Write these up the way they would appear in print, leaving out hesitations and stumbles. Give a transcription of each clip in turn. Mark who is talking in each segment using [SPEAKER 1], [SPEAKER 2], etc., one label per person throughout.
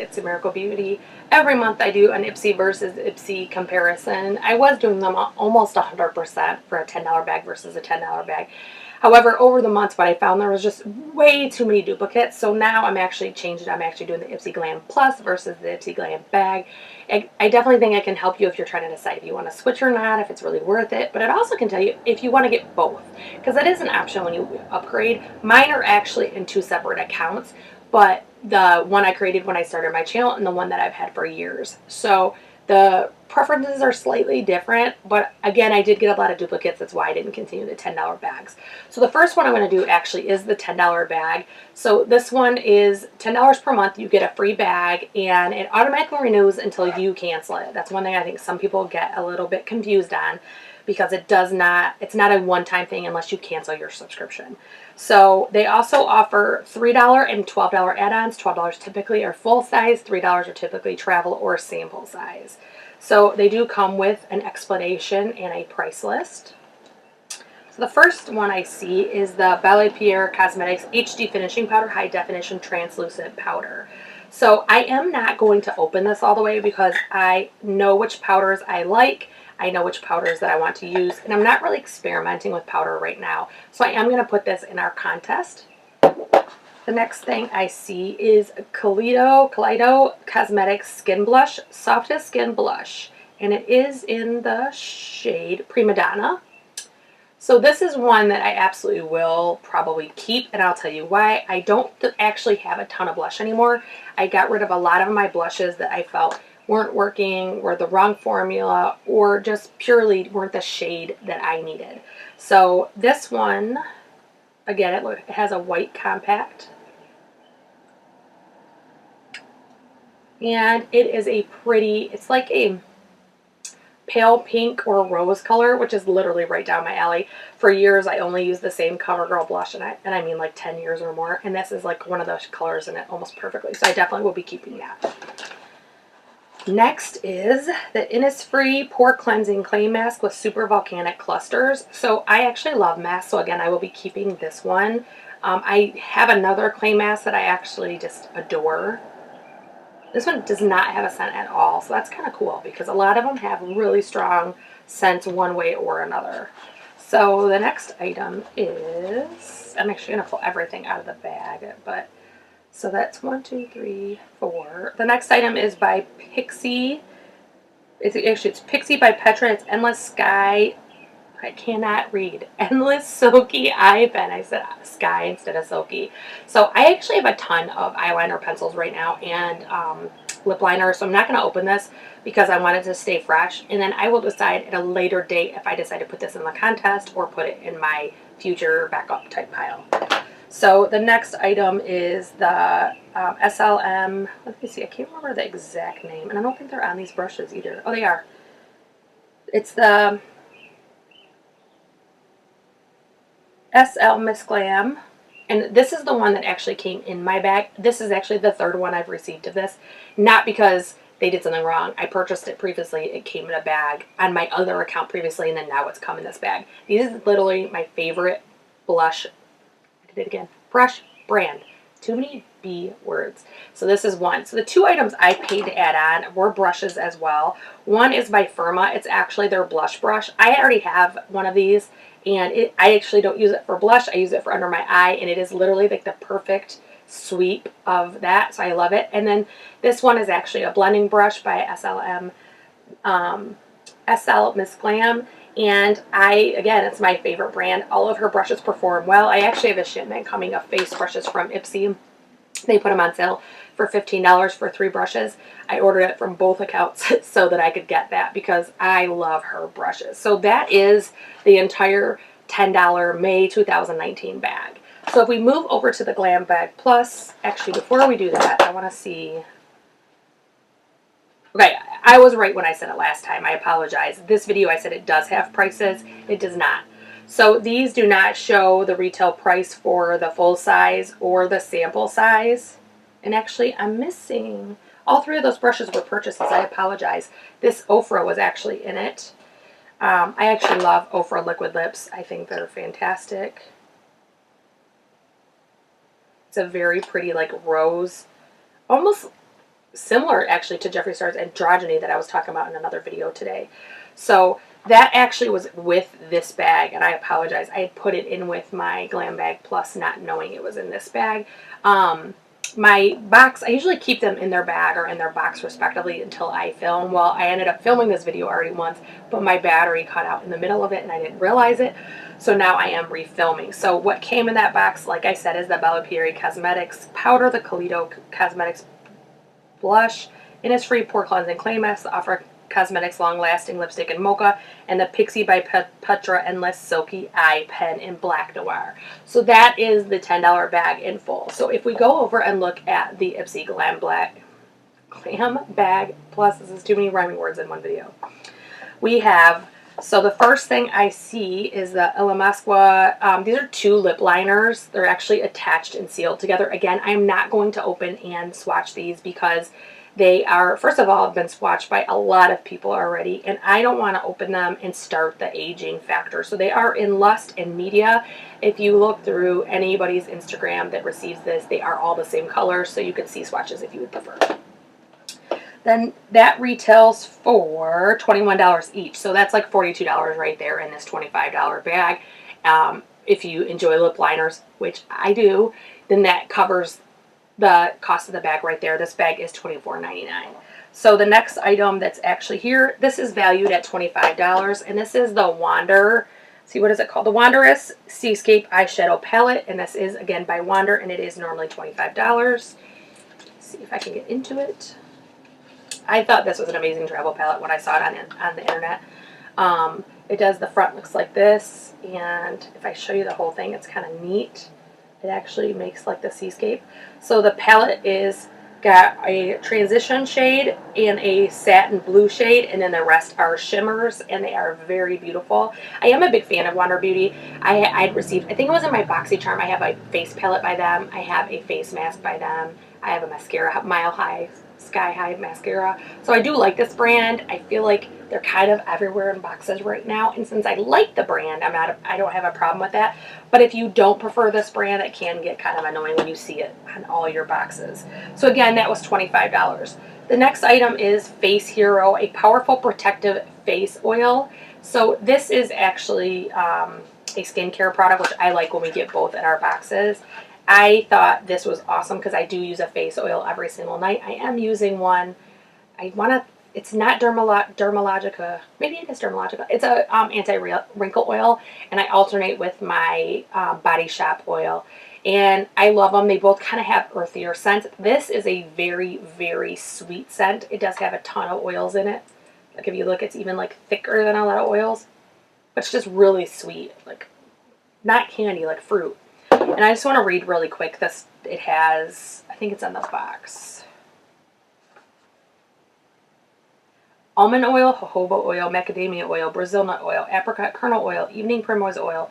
[SPEAKER 1] Ipsy Miracle Beauty. Every month I do an Ipsy versus Ipsy comparison. I was doing them almost 100% for a $10 bag versus a $10 bag. However, over the months, what I found, there was just way too many duplicates. So now I'm actually changing. I'm actually doing the Ipsy Glam Plus versus the Ipsy Glam bag. I definitely think it can help you if you're trying to decide if you want to switch or not, if it's really worth it. But it also can tell you if you want to get both, because that is an option when you upgrade. Mine are actually in 2 separate accounts, but the one I created when I started my channel and the one that I've had for years. So the preferences are slightly different, but again, I did get a lot of duplicates. That's why I didn't continue the $10 bags. So the first one I'm going to do actually is the $10 bag. So this one is $10 per month. You get a free bag, and it automatically renews until you cancel it. That's one thing I think some people get a little bit confused on, because it's not a one-time thing unless you cancel your subscription. So they also offer $3 and $12 add-ons. $12 typically are full size, $3 are typically travel or sample size. So they do come with an explanation and a price list. So the first one I see is the Belle Pierre Cosmetics HD Finishing Powder High Definition Translucent Powder. So I am not going to open this all the way because I know which powders I like. I know which powders that I want to use, and I'm not really experimenting with powder right now. So I am going to put this in our contest. The next thing I see is Kaleido Cosmetics Skin Blush, Softest Skin Blush, and it is in the shade Prima Donna. So this is one that I absolutely will probably keep, and I'll tell you why. I don't actually have a ton of blush anymore. I got rid of a lot of my blushes that I felt weren't working, were the wrong formula, or just purely weren't the shade that I needed. So this one, again, it has a white compact. And it is a pretty, it's like a pale pink or rose color, which is literally right down my alley. For years, I only used the same CoverGirl blush, and I mean like 10 years or more. And this is like one of those colors in it almost perfectly. So I definitely will be keeping that. Next is the Innisfree Pore Cleansing Clay Mask with Super Volcanic Clusters. So I actually love masks, so again, I will be keeping this one. I have another clay mask that I actually just adore. This one does not have a scent at all, so that's kind of cool because a lot of them have really strong scents one way or another. So the next item is, I'm actually going to pull everything out of the bag, but so that's 1, 2, 3, 4. The next item is by Pixie. It's Pixie by Petra. It's Endless Sky. I cannot read. Endless Silky Eye Pen. I said sky instead of silky. So I actually have a ton of eyeliner pencils right now and lip liner. So I'm not going to open this because I want it to stay fresh. And then I will decide at a later date if I decide to put this in the contest or put it in my future backup type pile. So the next item is the SLM. Let me see. I can't remember the exact name. And I don't think they're on these brushes either. Oh, they are. It's the SL Miss Glam. And this is the one that actually came in my bag. This is actually the third one I've received of this. Not because they did something wrong. I purchased it previously. It came in a bag on my other account previously, and then now it's come in this bag. These is literally my favorite blush. I did it again. Brush brand. Too many B words. So this is one. So the two items I paid to add on were brushes as well. One is by Firma. It's actually their blush brush. I already have one of these, and I actually don't use it for blush. I use it for under my eye, and it is literally like the perfect sweep of that. So I love it. And then this one is actually a blending brush by SLM, SL Miss Glam. And again, it's my favorite brand. All of her brushes perform well. I actually have a shipment coming of face brushes from Ipsy. They put them on sale for $15 for 3 brushes. I ordered it from both accounts so that I could get that because I love her brushes. So that is the entire $10 May 2019 bag. So if we move over to the Glam Bag Plus, actually before we do that, I want to see. Okay, I was right when I said it last time. I apologize. This video I said it does have prices. It does not. So these do not show the retail price for the full size or the sample size. And actually, I'm missing. All 3 of those brushes were purchases. I apologize. This Ofra was actually in it. I actually love Ofra liquid lips. I think they're fantastic. It's a very pretty like rose. Almost, similar actually to Jeffree Star's Androgyny that I was talking about in another video today. So that actually was with this bag, and I apologize. I had put it in with my Glam Bag Plus, not knowing it was in this bag. My box, I usually keep them in their bag or in their box respectively until I film. Well, I ended up filming this video already once, but my battery cut out in the middle of it and I didn't realize it. So now I am refilming. So what came in that box, like I said, is the Bella Pierre Cosmetics powder, the Kaleido Cosmetics blush, Innisfree Pore Cleansing Clay Mask, the Ofra Cosmetics Long Lasting Lipstick in Mocha, and the Pixie by Petra Endless Silky Eye Pen in Black Noir. So that is the $10 bag in full. So if we go over and look at the Ipsy Glam Bag Plus, this is too many rhyming words in one video. We have, so the first thing I see is the Ilamasqua, these are 2 lip liners. They're actually attached and sealed together. Again, I'm not going to open and swatch these because they are, first of all, have been swatched by a lot of people already, and I don't want to open them and start the aging factor. So they are in Lust and Media. If you look through anybody's Instagram that receives this, they are all the same color, so you can see swatches if you would prefer. Then that retails for $21 each. So that's like $42 right there in this $25 bag. If you enjoy lip liners, which I do, then that covers the cost of the bag right there. This bag is $24.99. So the next item that's actually here, this is valued at $25, and this is the Wander. See, what is it called? The Wanderous Seascape Eyeshadow Palette, and this is again by Wander, and it is normally $25. Let's see if I can get into it. I thought this was an amazing travel palette when I saw it on the internet. It does, the front looks like this, and if I show you the whole thing, it's kind of neat. It actually makes like the seascape. So the palette is got a transition shade and a satin blue shade, and then the rest are shimmers, and they are very beautiful. I am a big fan of Wander Beauty. I'd received, I think it was in my BoxyCharm, I have a face palette by them. I have a face mask by them. I have a mascara, Mile High, Sky High mascara. So I do like this brand. I feel like they're kind of everywhere in boxes right now, and since I like the brand, I don't have a problem with that. But if you don't prefer this brand, it can get kind of annoying when you see it on all your boxes. So again, that was $25. The next item is Face Hero, a powerful protective face oil. So this is actually a skincare product, which I like when we get both in our boxes. I thought this was awesome because I do use a face oil every single night. I am using one. It's not Dermalogica. Maybe it is Dermalogica. It's a anti-wrinkle oil, and I alternate with my Body Shop oil. And I love them. They both kind of have earthier scents. This is a very, very sweet scent. It does have a ton of oils in it. Like if you look, it's even like thicker than a lot of oils. But it's just really sweet. Like not candy, like fruit. And I just want to read really quick this. It has, I think it's on the box. Almond oil, jojoba oil, macadamia oil, Brazil nut oil, apricot kernel oil, evening primrose oil,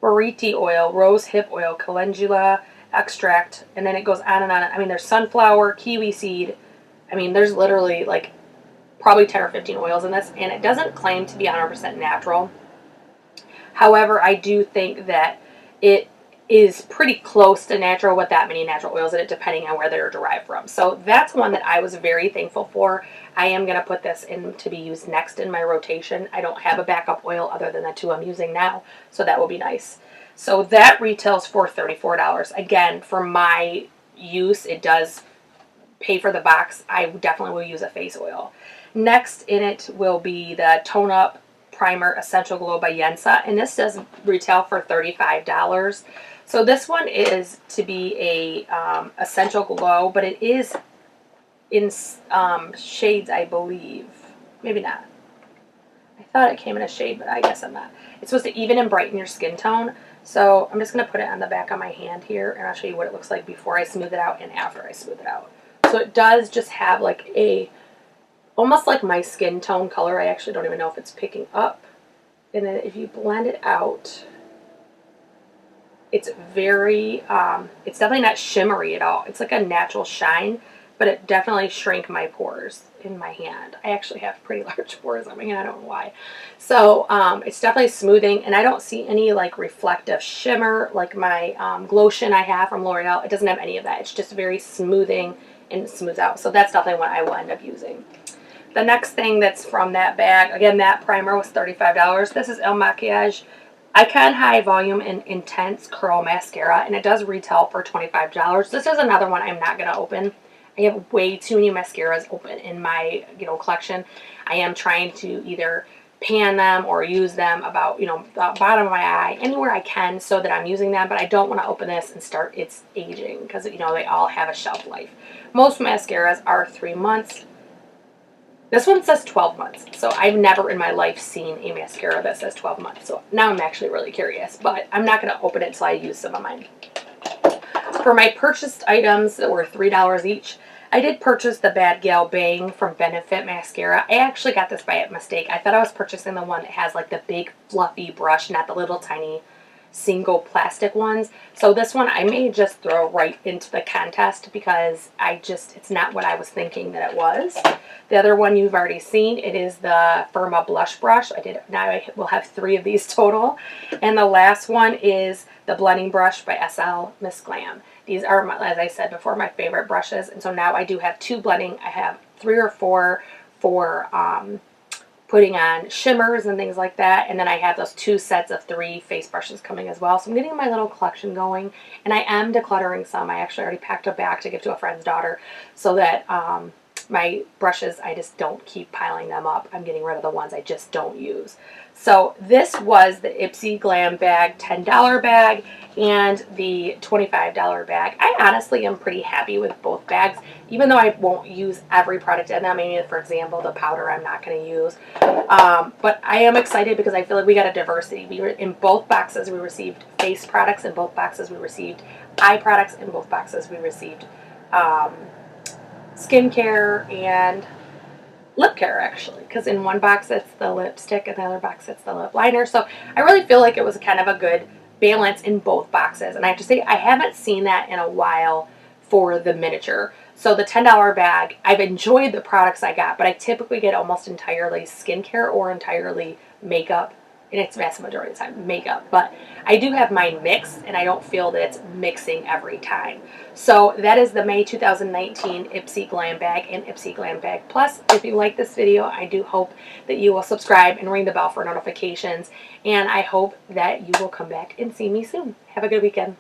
[SPEAKER 1] buriti oil, rose hip oil, calendula extract, and then it goes on and on. I mean, there's sunflower, kiwi seed. I mean, there's literally like probably 10 or 15 oils in this, and it doesn't claim to be 100% natural. However, I do think that it is pretty close to natural with that many natural oils in it, depending on where they're derived from. So that's one that I was very thankful for. I am going to put this in to be used next in my rotation. I don't have a backup oil other than the 2 I'm using now, so that will be nice. So that retails for $34. Again, for my use, it does pay for the box. I definitely will use a face oil. Next in it will be the Tone Up Primer Essential Glow by Yensa, and this does retail for $35. So this one is to be a essential glow, but it is in shades, I believe. Maybe not. I thought it came in a shade, but I guess I'm not. It's supposed to even and brighten your skin tone. So I'm just going to put it on the back of my hand here, and I'll show you what it looks like before I smooth it out and after I smooth it out. So it does just have like a, almost like my skin tone color. I actually don't even know if it's picking up. And then if you blend it out, it's very, it's definitely not shimmery at all. It's like a natural shine, but it definitely shrank my pores in my hand. I actually have pretty large pores on my hand. I don't know why. So it's definitely smoothing, and I don't see any like reflective shimmer like my Glotion I have from L'Oreal. It doesn't have any of that. It's just very smoothing and smooths out. So that's definitely what I will end up using. The next thing that's from that bag, again, that primer was $35. This is El Maquillage Icon High Volume and Intense Curl Mascara, and it does retail for $25. This is another one I'm not going to open. I have way too many mascaras open in my, collection. I am trying to either pan them or use them about, the bottom of my eye, anywhere I can, so that I'm using them, but I don't want to open this and start its aging, because, they all have a shelf life. Most mascaras are 3 months. This one says 12 months, so I've never in my life seen a mascara that says 12 months. So now I'm actually really curious, but I'm not going to open it until I use some of mine. For my purchased items that were $3 each, I did purchase the Bad Gal Bang from Benefit Mascara. I actually got this by mistake. I thought I was purchasing the one that has like the big fluffy brush, not the little tiny single plastic ones. So this one I may just throw right into the contest, because it's not what I was thinking that it was. The other one you've already seen, it is the Firma Blush Brush. Now I will have 3 of these total. And the last one is the Blending Brush by SL Miss Glam. These are, as I said before, my favorite brushes. And so now I do have 2 blending. I have 3 or 4 for putting on shimmers and things like that. And then I have those 2 sets of 3 face brushes coming as well. So I'm getting my little collection going. And I am decluttering some. I actually already packed a bag to give to a friend's daughter, so that my brushes, I just don't keep piling them up. I'm getting rid of the ones I just don't use. So this was the Ipsy Glam bag, $10 bag, and the $25 bag. I honestly am pretty happy with both bags, even though I won't use every product in them. Maybe, for example, the powder I'm not going to use. But I am excited because I feel like we got a diversity. In both boxes we received face products. In both boxes we received eye products. In both boxes we received skincare and lip care, actually, because in one box it's the lipstick and the other box it's the lip liner. So I really feel like it was kind of a good balance in both boxes, and I have to say I haven't seen that in a while for the miniature. So the $10 bag, I've enjoyed the products I got, but I typically get almost entirely skincare or entirely makeup, and it's vast majority of the time makeup, but I do have mine mixed, and I don't feel that it's mixing every time. So that is the May 2019 Ipsy Glam Bag and Ipsy Glam Bag Plus. If you like this video, I do hope that you will subscribe and ring the bell for notifications, and I hope that you will come back and see me soon. Have a good weekend.